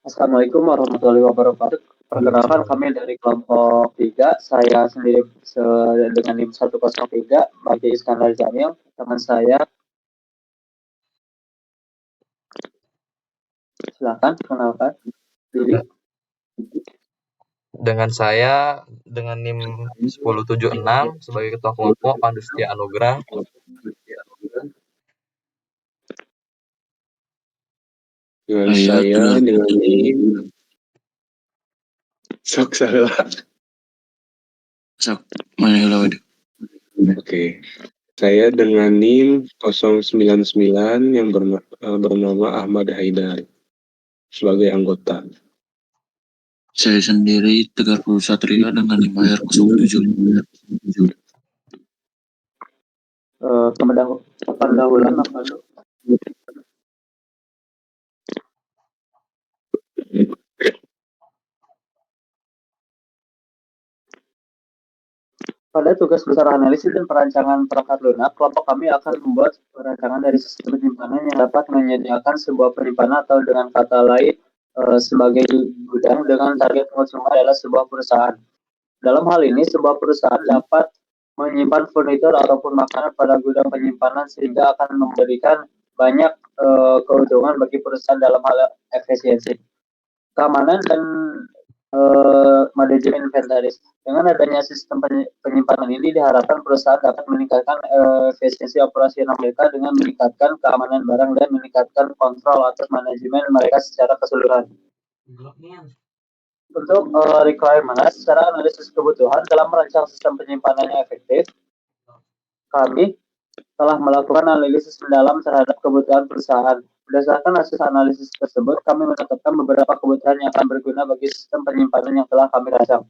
Assalamualaikum warahmatullahi wabarakatuh. Perkenalkan kami dari kelompok 3. Saya sendiri dengan NIM 103, Bagi Iskandar Jamil. Teman saya, silakan kenalkan diri. Dengan saya, dengan NIM 1076 sebagai Ketua Kelompok Pandu Setia Anugrah. Dengan saya dengan NIM sok salah. Oke. Saya dengan NIM 099 yang bernama Ahmad Haidar sebagai anggota. Saya sendiri Tegar Pulu Satria dengan NIM HR 07. Pendahuluan apa tuh? Pada tugas besar analisis dan perancangan perangkat lunak, kelompok kami akan membuat perancangan dari sistem penyimpanan yang dapat menyediakan sebuah penyimpanan atau dengan kata lain sebagai gudang dengan target konsumen adalah sebuah perusahaan. Dalam hal ini, sebuah perusahaan dapat menyimpan furnitur ataupun makanan pada gudang penyimpanan sehingga akan memberikan banyak keuntungan bagi perusahaan dalam hal efisiensi, keamanan, dan manajemen inventaris. Dengan adanya sistem penyimpanan ini diharapkan perusahaan dapat meningkatkan efisiensi operasional mereka dengan meningkatkan keamanan barang dan meningkatkan kontrol atas manajemen mereka secara keseluruhan. Untuk requirement secara analisis kebutuhan dalam merancang sistem penyimpanan yang efektif, kami telah melakukan analisis mendalam terhadap kebutuhan perusahaan. Berdasarkan hasil analisis tersebut, kami menetapkan beberapa kebutuhan yang akan berguna bagi sistem penyimpanan yang telah kami rancang.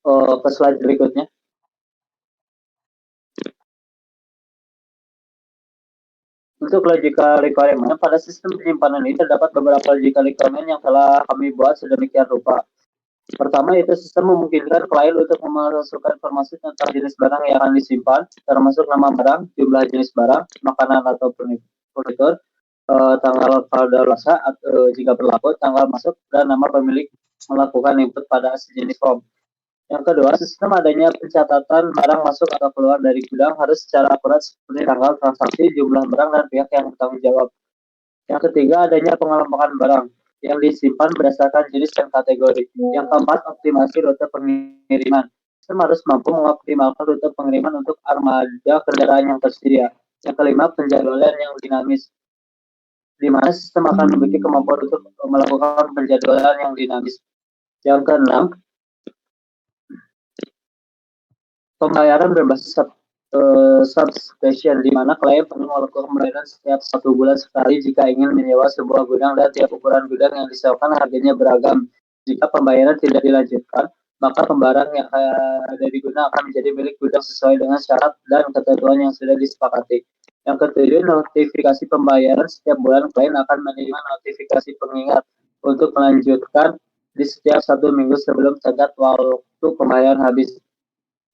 Ke slide berikutnya. Untuk logical requirement, pada sistem penyimpanan ini terdapat beberapa logical requirement yang telah kami buat sedemikian rupa. Pertama, itu sistem memungkinkan klien untuk memasukkan informasi tentang jenis barang yang akan disimpan, termasuk nama barang, jumlah jenis barang, makanan atau furnitur, tanggal kadaluarsa jika berlaku, tanggal masuk, dan nama pemilik melakukan input pada sejenis form. Yang kedua, sistem adanya pencatatan barang masuk atau keluar dari gudang harus secara akurat seperti tanggal transaksi, jumlah barang, dan pihak yang bertanggung jawab. Yang ketiga, adanya pengelompokan barang yang disimpan berdasarkan jenis dan kategori. Yang keempat, optimasi rute pengiriman. Sistem harus mampu mengoptimalkan rute pengiriman untuk armada kendaraan yang tersedia. Yang kelima, penjadwalan yang dinamis, di mana sistem akan memiliki kemampuan untuk melakukan penjadwalan yang dinamis. Yang keenam, pembayaran berbasis subscription, di mana klien perlu melakukan pembayaran setiap 1 bulan sekali jika ingin menyewa sebuah gudang, dan tiap ukuran gudang yang disewakan harganya beragam. Jika pembayaran tidak dilanjutkan, maka pembayaran yang ada di gudang akan menjadi milik gudang sesuai dengan syarat dan ketentuan yang sudah disepakati. Yang ketujuh, notifikasi pembayaran. Setiap bulan klien akan menerima notifikasi pengingat untuk melanjutkan di setiap 1 minggu sebelum tenggat waktu pembayaran habis.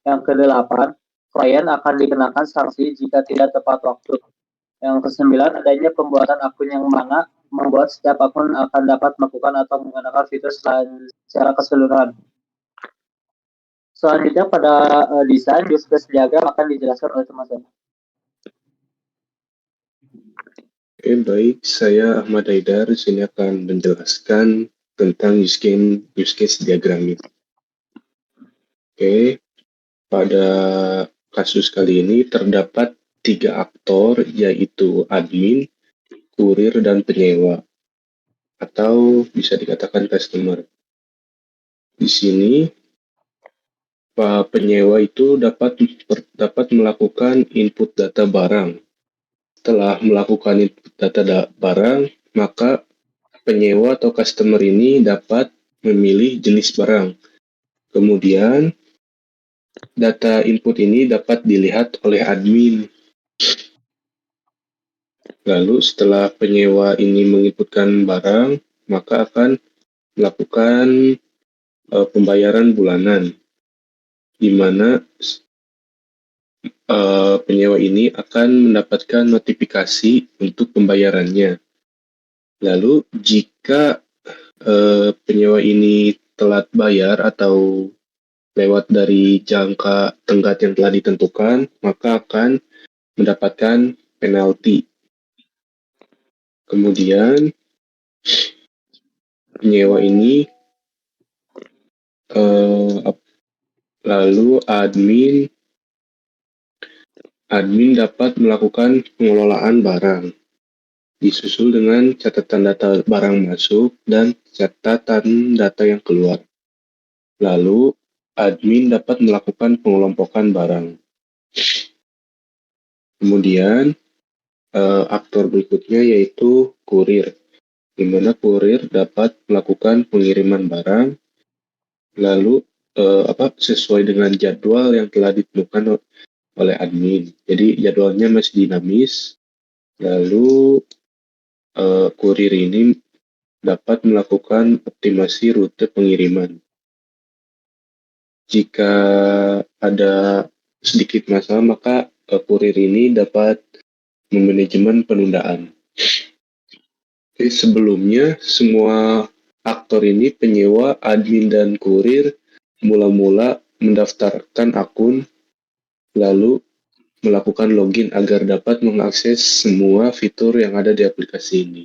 Yang kedelapan, klien akan dikenakan sanksi jika tidak tepat waktu. Yang kesembilan, adanya pembuatan akun yang mana membuat setiap akun akan dapat melakukan atau menggunakan fitur secara keseluruhan. Selanjutnya pada desain use case diagram akan dijelaskan oleh teman saya. Baik, saya Ahmad Haidar di sini akan menjelaskan tentang use case diagram ini. Pada kasus kali ini terdapat 3 aktor, yaitu admin, kurir, dan penyewa, atau bisa dikatakan customer. Di sini, penyewa itu dapat melakukan input data barang. Setelah melakukan input data barang, maka penyewa atau customer ini dapat memilih jenis barang. Kemudian, data input ini dapat dilihat oleh admin. Lalu setelah penyewa ini menginputkan barang, maka akan melakukan pembayaran bulanan, di mana penyewa ini akan mendapatkan notifikasi untuk pembayarannya. Lalu jika penyewa ini telat bayar atau lewat dari jangka tenggat yang telah ditentukan, maka akan mendapatkan penalti. Kemudian penyewa ini lalu admin dapat melakukan pengelolaan barang, disusul dengan catatan data barang masuk dan catatan data yang keluar. Lalu admin dapat melakukan pengelompokan barang. Kemudian aktor berikutnya yaitu kurir, di mana kurir dapat melakukan pengiriman barang lalu sesuai dengan jadwal yang telah ditentukan oleh admin. Jadi jadwalnya masih dinamis. Lalu kurir ini dapat melakukan optimasi rute pengiriman. Jika ada sedikit masalah, maka kurir ini dapat memanajemen penundaan. Jadi sebelumnya semua aktor ini, penyewa, admin, dan kurir, mula-mula mendaftarkan akun, lalu melakukan login agar dapat mengakses semua fitur yang ada di aplikasi ini.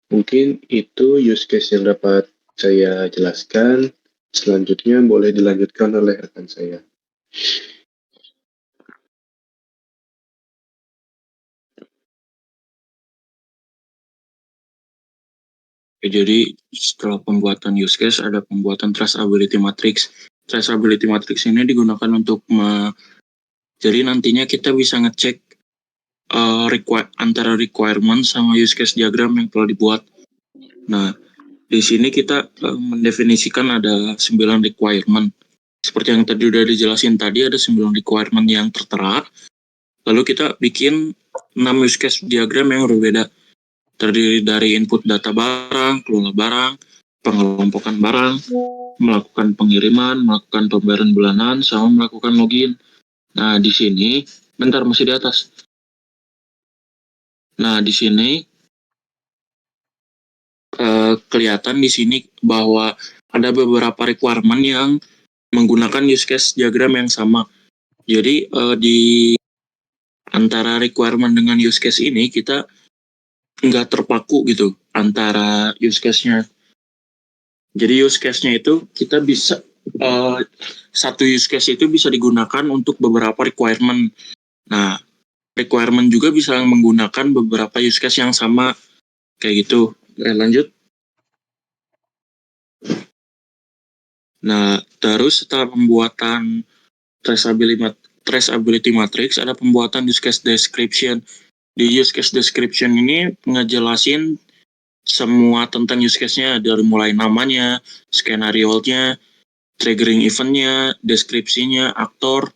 Mungkin itu use case yang dapat saya jelaskan. Selanjutnya boleh dilanjutkan oleh rekan saya. Jadi setelah pembuatan use case ada pembuatan traceability matrix. Traceability matrix ini digunakan untuk jadi nantinya kita bisa ngecek antara requirement sama use case diagram yang telah dibuat. Nah, di sini kita mendefinisikan ada 9 requirement. Seperti yang tadi udah dijelasin tadi, ada 9 requirement yang tertera. Lalu kita bikin 6 use case diagram yang berbeda. Terdiri dari input data barang, kelola barang, pengelompokan barang, melakukan pengiriman, melakukan pembayaran bulanan, sama melakukan login. Nah, di sini, bentar masih di atas. Nah, di sini kelihatan di sini bahwa ada beberapa requirement yang menggunakan use case diagram yang sama. Jadi di antara requirement dengan use case ini kita nggak terpaku gitu antara use case-nya. Jadi use case-nya itu kita bisa satu use case itu bisa digunakan untuk beberapa requirement. Nah, requirement juga bisa menggunakan beberapa use case yang sama kayak gitu. Lanjut. Nah, terus setelah pembuatan traceability matrix ada pembuatan use case description. Di use case description ini ngejelasin semua tentang use case-nya, dari mulai namanya, skenario-nya, triggering event-nya, deskripsinya, aktor,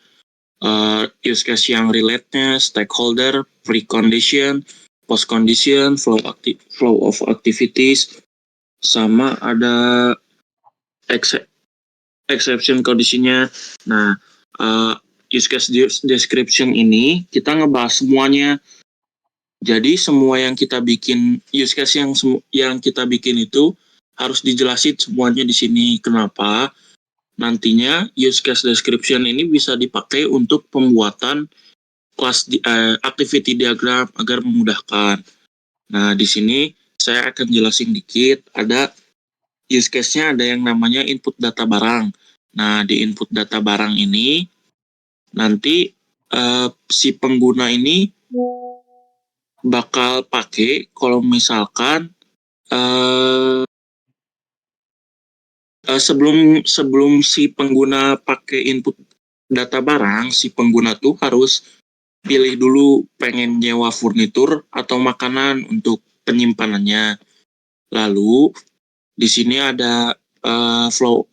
use case yang relate-nya, stakeholder, precondition, post-condition, flow of activities, sama ada exception kondisinya. Nah, use case description ini kita ngebahas semuanya. Jadi semua yang kita bikin, use case yang kita bikin itu harus dijelasin semuanya di sini. Kenapa? Nantinya use case description ini bisa dipakai untuk pembuatan activity diagram agar memudahkan. Nah, di sini saya akan jelasin dikit. Ada use case-nya, ada yang namanya input data barang. Nah, di input data barang ini nanti si pengguna ini bakal pakai kalau misalkan sebelum si pengguna pakai input data barang, si pengguna tuh harus pilih dulu pengen nyewa furnitur atau makanan untuk penyimpanannya. Lalu di sini ada flow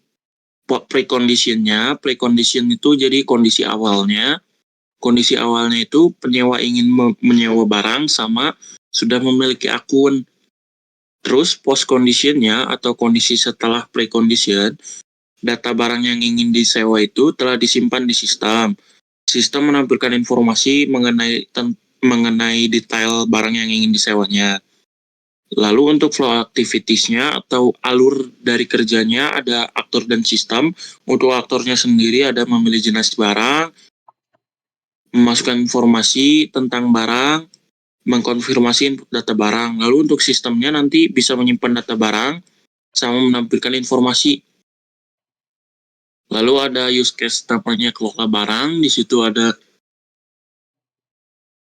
preconditionnya. Precondition itu jadi kondisi awalnya. Kondisi awalnya itu penyewa ingin menyewa barang sama sudah memiliki akun. Terus post conditionnya atau kondisi setelah precondition, data barang yang ingin disewa itu telah disimpan di sistem sistem menampilkan informasi mengenai detail barang yang ingin disewanya. Lalu untuk flow activities-nya atau alur dari kerjanya ada aktor dan sistem. Untuk aktornya sendiri ada memilih jenis barang, memasukkan informasi tentang barang, mengkonfirmasi input data barang. Lalu untuk sistemnya nanti bisa menyimpan data barang sama menampilkan informasi. Lalu ada use case namanya kelola barang. Di situ ada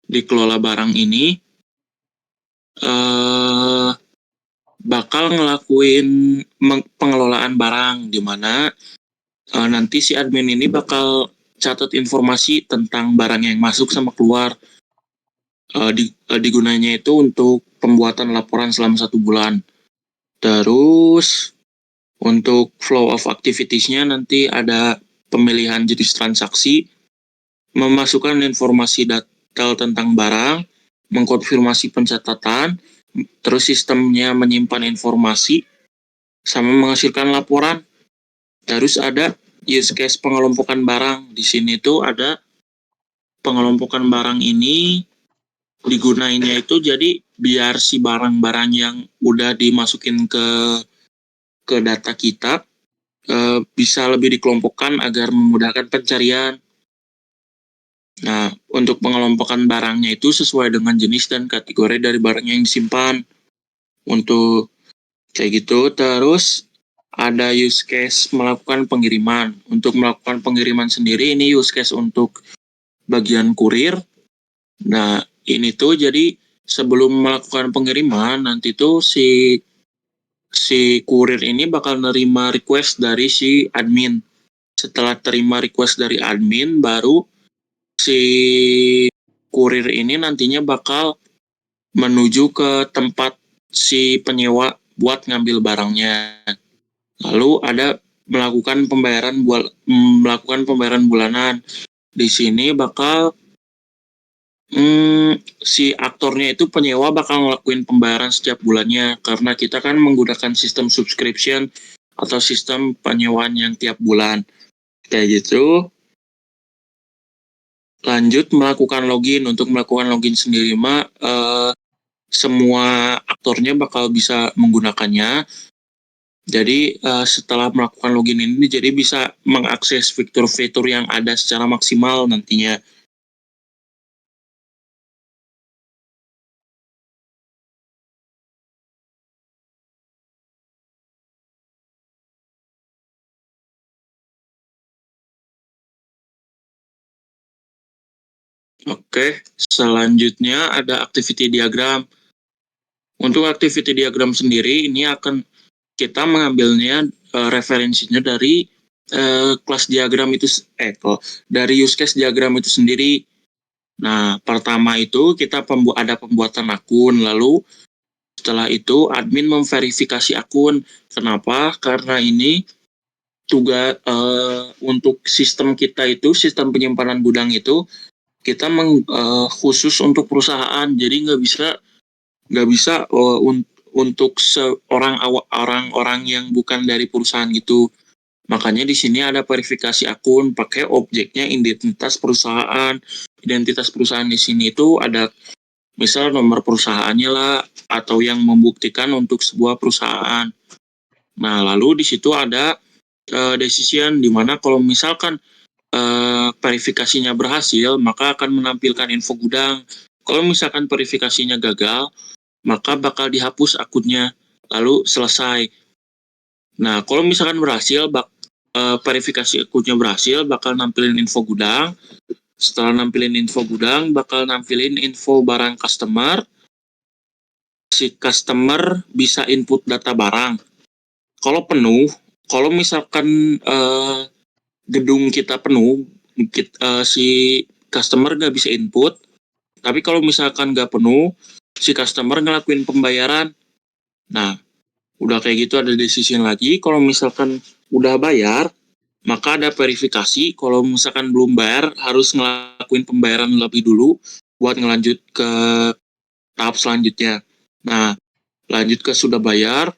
di kelola barang ini bakal ngelakuin pengelolaan barang, di mana nanti si admin ini bakal catat informasi tentang barang yang masuk sama keluar. Digunanya itu untuk pembuatan laporan selama 1 bulan. Terus untuk flow of activities-nya nanti ada pemilihan jenis transaksi, memasukkan informasi detail tentang barang, mengkonfirmasi pencatatan, terus sistemnya menyimpan informasi, sama menghasilkan laporan. Terus ada use case pengelompokan barang. Di sini tuh ada pengelompokan barang ini digunainnya itu jadi biar si barang-barang yang udah dimasukin ke data kita bisa lebih dikelompokkan agar memudahkan pencarian. Nah, untuk pengelompokan barangnya itu sesuai dengan jenis dan kategori dari barang yang disimpan. Untuk kayak gitu, terus ada use case melakukan pengiriman. Untuk melakukan pengiriman sendiri, ini use case untuk bagian kurir. Nah, ini tuh jadi sebelum melakukan pengiriman, nanti tuh si kurir ini bakal nerima request dari si admin. Setelah terima request dari admin, baru si kurir ini nantinya bakal menuju ke tempat si penyewa buat ngambil barangnya. Lalu ada melakukan pembayaran bulanan. Di sini bakal si aktornya itu penyewa bakal ngelakuin pembayaran setiap bulannya, karena kita kan menggunakan sistem subscription atau sistem penyewaan yang tiap bulan. Kayak gitu. Lanjut melakukan login. Untuk melakukan login sendiri semua aktornya bakal bisa menggunakannya. Jadi setelah melakukan login ini jadi bisa mengakses fitur-fitur yang ada secara maksimal nantinya. Oke, selanjutnya ada activity diagram. Untuk activity diagram sendiri ini akan kita mengambilnya referensinya dari kelas diagram itu dari use case diagram itu sendiri. Nah, pertama itu kita ada pembuatan akun, lalu setelah itu admin memverifikasi akun. Kenapa? Karena ini tugas untuk sistem kita itu, sistem penyimpanan gudang itu kita khusus untuk perusahaan, jadi nggak bisa untuk orang-orang yang bukan dari perusahaan gitu. Makanya di sini ada verifikasi akun pakai objeknya identitas perusahaan. Identitas perusahaan di sini itu ada misal nomor perusahaannya lah, atau yang membuktikan untuk sebuah perusahaan. Nah, lalu di situ ada decision, di mana kalau misalkan verifikasinya berhasil, maka akan menampilkan info gudang. Kalau misalkan verifikasinya gagal, maka bakal dihapus akunnya, lalu selesai. Nah, kalau misalkan berhasil, verifikasi akunnya berhasil, bakal nampilin info gudang. Setelah nampilin info gudang, bakal nampilin info barang customer. Si customer bisa input data barang. Kalau penuh, kalau misalkan gedung kita penuh, si customer nggak bisa input. Tapi kalau misalkan nggak penuh, si customer ngelakuin pembayaran. Nah, udah kayak gitu ada decision lagi. Kalau misalkan udah bayar, maka ada verifikasi. Kalau misalkan belum bayar, harus ngelakuin pembayaran lebih dulu buat ngelanjut ke tahap selanjutnya. Nah, lanjut ke sudah bayar,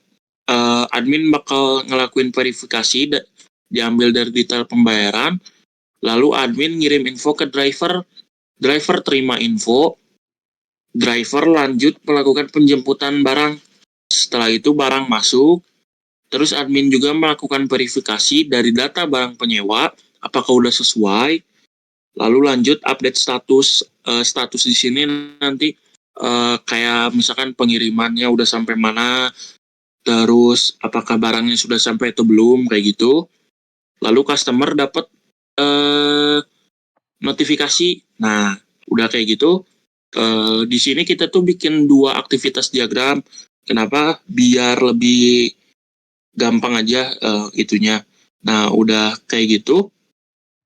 admin bakal ngelakuin verifikasi diambil dari detail pembayaran. Lalu admin ngirim info ke driver, driver terima info, driver lanjut melakukan penjemputan barang. Setelah itu barang masuk, terus admin juga melakukan verifikasi dari data barang penyewa, apakah udah sesuai, lalu lanjut update status. Status di sini nanti kayak misalkan pengirimannya udah sampai mana, terus apakah barangnya sudah sampai atau belum, kayak gitu. Lalu customer dapat notifikasi. Nah, udah kayak gitu. Di sini kita tuh bikin 2 aktivitas diagram. Kenapa? Biar lebih gampang aja itunya. Nah, udah kayak gitu.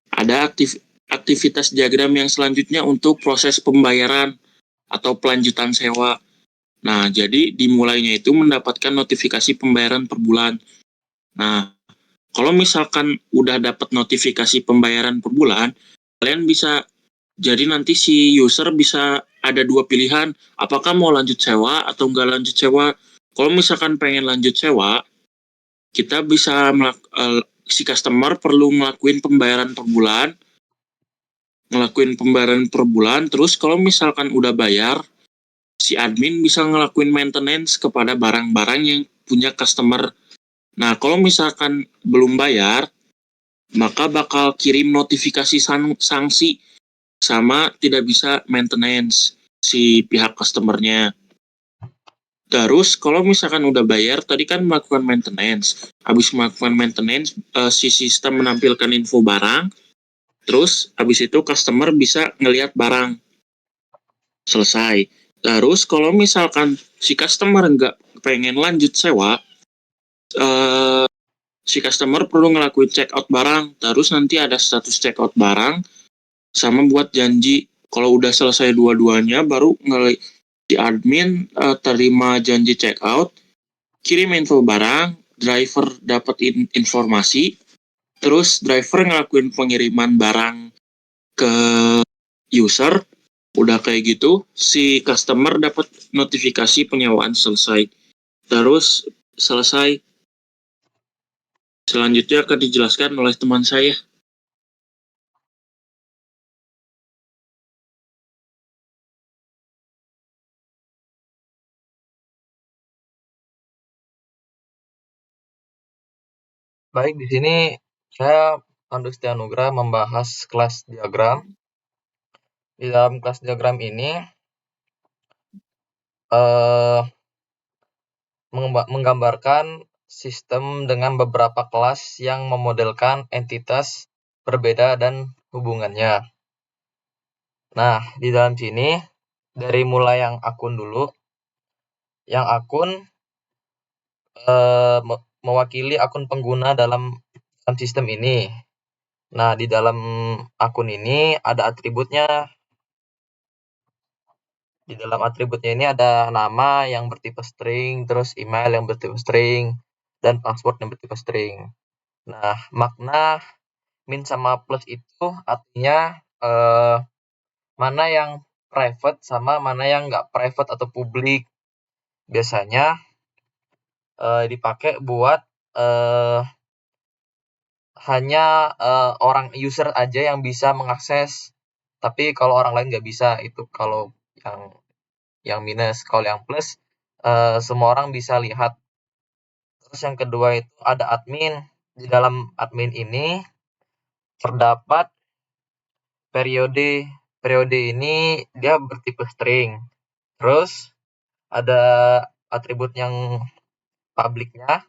Ada aktivitas diagram yang selanjutnya untuk proses pembayaran atau pelanjutan sewa. Nah, jadi dimulainya itu mendapatkan notifikasi pembayaran per bulan. Nah, kalau misalkan udah dapat notifikasi pembayaran per bulan, kalian bisa, jadi nanti si user bisa ada 2 pilihan, apakah mau lanjut sewa atau nggak lanjut sewa. Kalau misalkan pengen lanjut sewa, kita bisa si customer perlu ngelakuin pembayaran per bulan, terus kalau misalkan udah bayar, si admin bisa ngelakuin maintenance kepada barang-barang yang punya customer. Nah, kalau misalkan belum bayar, maka bakal kirim notifikasi sanksi sama tidak bisa maintenance si pihak customernya. Terus kalau misalkan udah bayar, tadi kan melakukan maintenance. Habis melakukan maintenance, si sistem menampilkan info barang, terus habis itu customer bisa ngelihat barang. Selesai. Terus kalau misalkan si customer nggak pengen lanjut sewa, si customer perlu ngelakuin check out barang, terus nanti ada status check out barang, sama buat janji. Kalau udah selesai dua-duanya, baru si admin terima janji check out, kirim info barang, driver dapat informasi, terus driver ngelakuin pengiriman barang ke user, udah kayak gitu, si customer dapat notifikasi penyewaan selesai. Terus selesai. Selanjutnya akan dijelaskan oleh teman saya. Baik, di sini saya Andusti Anugrah membahas kelas diagram. Di dalam kelas diagram ini menggambarkan sistem dengan beberapa kelas yang memodelkan entitas berbeda dan hubungannya. Nah, di dalam sini dari mulai yang akun dulu. Yang akun mewakili akun pengguna dalam sistem ini. Nah, di dalam akun ini ada atributnya. Di dalam atributnya ini ada nama yang bertipe string, terus email yang bertipe string, dan password yang bertipe string. Nah, makna min sama plus itu artinya mana yang private sama mana yang nggak private atau publik. Biasanya dipakai buat hanya orang user aja yang bisa mengakses. Tapi kalau orang lain nggak bisa, itu kalau yang minus. Kalau yang plus, semua orang bisa lihat. Terus yang kedua itu ada admin. Di dalam admin ini terdapat periode. Periode ini dia bertipe string. Terus ada atribut yang publiknya,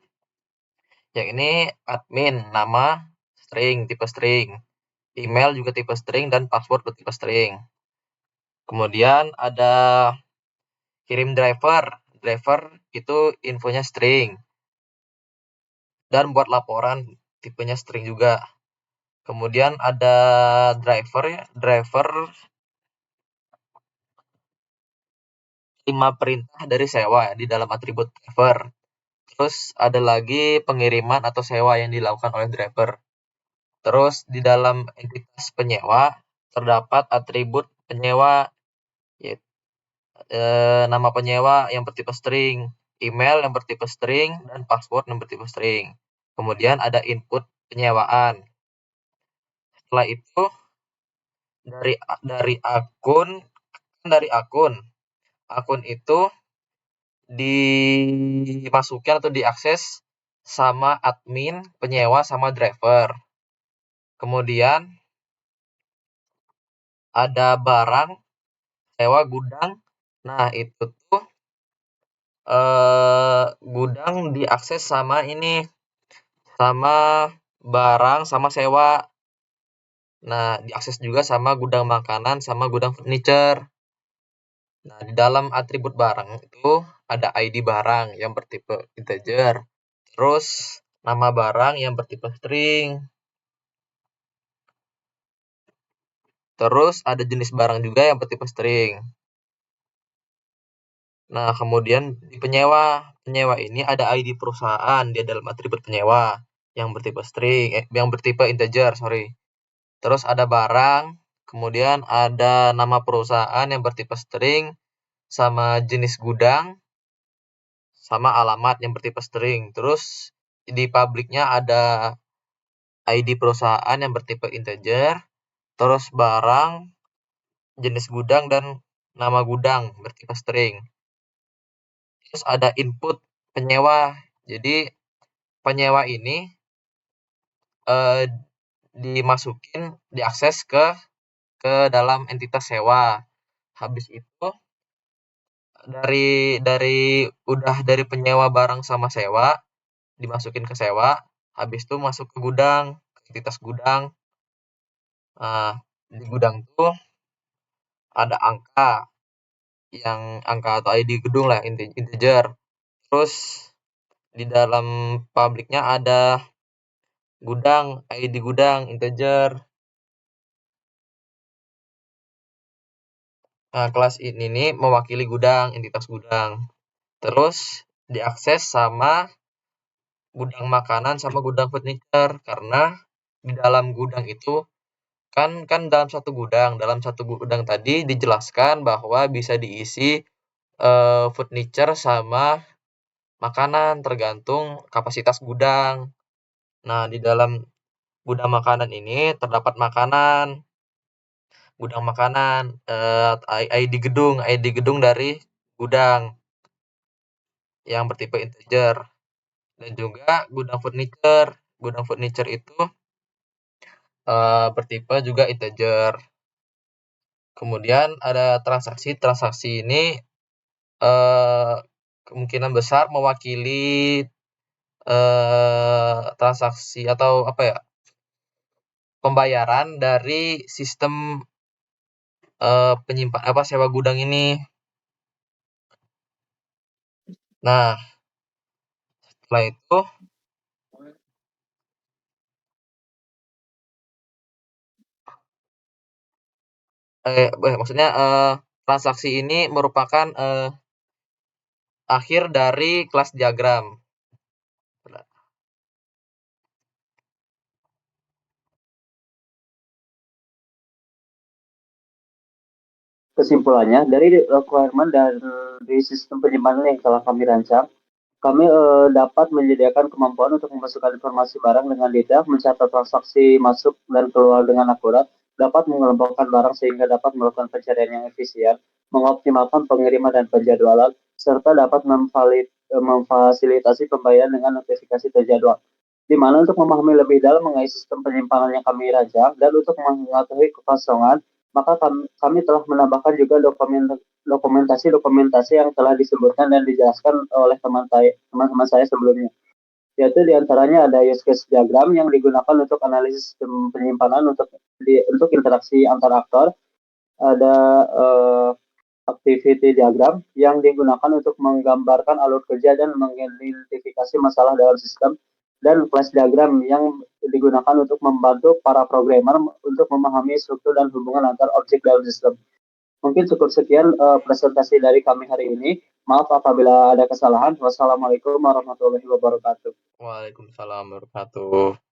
yang ini admin, nama string, tipe string. Email juga tipe string dan password bertipe string. Kemudian ada kirim driver. Driver itu infonya string. Dan buat laporan tipenya string juga. Kemudian ada driver ya. Driver 5 perintah dari sewa di dalam atribut driver. Terus ada lagi pengiriman atau sewa yang dilakukan oleh driver. Terus di dalam entitas penyewa terdapat atribut penyewa, yaitu nama penyewa yang bertipe string, email yang bertipe string, dan password yang bertipe string. Kemudian ada input penyewaan. Setelah itu dari akun itu dimasukkan atau diakses sama admin, penyewa, sama driver. Kemudian ada barang, sewa gudang. Nah, itu tuh gudang diakses sama sama barang, sama sewa. Nah, diakses juga sama gudang makanan, sama gudang furniture. Nah, di dalam atribut barang itu ada ID barang yang bertipe integer. Terus nama barang yang bertipe string. Terus ada jenis barang juga yang bertipe string. Nah, kemudian di penyewa ini ada ID perusahaan dia dalam atribut penyewa yang bertipe yang bertipe integer, sorry. Terus ada barang, kemudian ada nama perusahaan yang bertipe string, sama jenis gudang, sama alamat yang bertipe string. Terus di publiknya ada ID perusahaan yang bertipe integer, terus barang, jenis gudang, dan nama gudang bertipe string. Terus ada input penyewa. Jadi penyewa ini diakses ke dalam entitas sewa. Habis itu dari penyewa barang sama sewa dimasukin ke sewa, habis itu masuk ke gudang, ke entitas gudang. Nah, di gudang tuh ada angka atau ID gedung lah, integer. Terus di dalam publiknya ada gudang, ID gudang, integer. Nah, kelas ini nih mewakili gudang, entitas gudang. Terus diakses sama gudang makanan sama gudang furniture, karena di dalam gudang itu kan dalam satu gudang tadi dijelaskan bahwa bisa diisi furniture sama makanan tergantung kapasitas gudang. Nah, di dalam gudang makanan ini terdapat gudang makanan, ID gedung dari gudang yang bertipe integer, dan juga gudang furniture. Gudang furniture itu bertipe juga integer. Kemudian ada transaksi ini kemungkinan besar mewakili transaksi atau pembayaran dari sistem sewa gudang ini. Nah, setelah itu transaksi ini merupakan akhir dari kelas diagram. Kesimpulannya, dari requirement dari sistem penyimpanan yang telah kami rancang, kami dapat menyediakan kemampuan untuk memasukkan informasi barang dengan detail, mencatat transaksi masuk dan keluar dengan akurat, dapat mengelompokkan barang sehingga dapat melakukan pencarian yang efisien, mengoptimalkan pengiriman dan penjadwalan, serta dapat memfasilitasi pembayaran dengan notifikasi terjadwal. Di mana untuk memahami lebih dalam mengenai sistem penyimpanan yang kami rancang dan untuk mengetahui kekosongan, maka kami telah menambahkan juga dokumentasi yang telah disebutkan dan dijelaskan oleh teman-teman saya sebelumnya. Yaitu diantaranya ada use case diagram yang digunakan untuk analisis sistem penyimpanan untuk interaksi antar aktor, ada activity diagram yang digunakan untuk menggambarkan alur kerja dan mengidentifikasi masalah dalam sistem, dan class diagram yang digunakan untuk membantu para programmer untuk memahami struktur dan hubungan antar objek dalam sistem. Mungkin cukup sekian presentasi dari kami hari ini. Maaf apabila ada kesalahan. Wassalamualaikum warahmatullahi wabarakatuh. Waalaikumsalam warahmatullahi wabarakatuh.